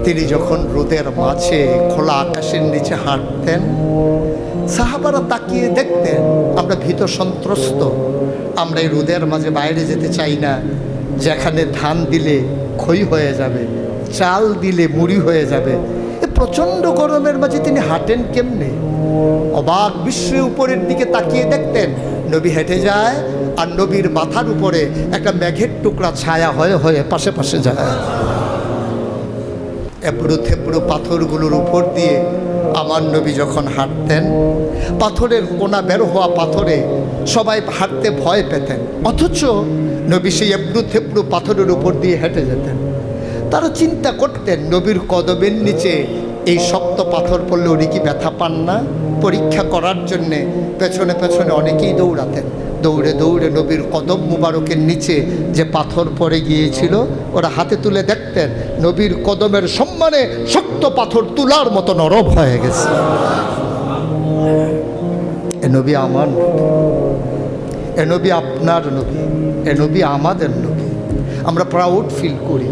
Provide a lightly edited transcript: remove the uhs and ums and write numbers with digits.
তিনি যখন রোদের মাঝে খোলা আকাশের নিচে হাঁটতেন, সাহাবারা তাকিয়ে দেখতেন আমরা ভীত সন্ত্রস্ত, আমরা এই রোদের মাঝে বাইরে যেতে চাই না, যেখানে ধান দিলে খই হয়ে যাবে, চাল দিলে মুড়ি হয়ে যাবে। এ প্রচণ্ড গরমের মাঝে তিনি হাঁটেন কেমনে? অবাক বিস্ময়ে উপরের দিকে তাকিয়ে দেখতেন নবী হেঁটে যায়, আর নবীর মাথার উপরে একটা মেঘের টুকরা ছায়া হয়ে হয়ে পাশে পাশে যায়। এবড়ো থেবড়ো পাথরগুলোর উপর দিয়ে আমার নবী যখন হাঁটতেন, পাথরের কোনা বের হওয়া পাথরে সবাই হাঁটতে ভয় পেতেন, অথচ নবী সেই এবড়ো থেবড়ো পাথরের উপর দিয়ে হেঁটে যেতেন। তারা চিন্তা করতেন নবীর কদমের নিচে এই শক্ত পাথর পড়লে উনি কি ব্যথা পান না? পরীক্ষা করার জন্যে পেছনে পেছনে অনেকেই দৌড়াতেন। দৌড়ে দৌড়ে নবীর কদম মুবারকের নিচে যে পাথর পড়ে গিয়েছিল ওরা হাতে তুলে দেখতেন নবীর কদমের সম্মানে শক্ত পাথর তুলার মতো নরম হয়ে গেছে। এ নবী আমার নবী, এ নবী আপনার নবী, এ নবী আমাদের নবী। আমরা প্রাউড ফিল করি।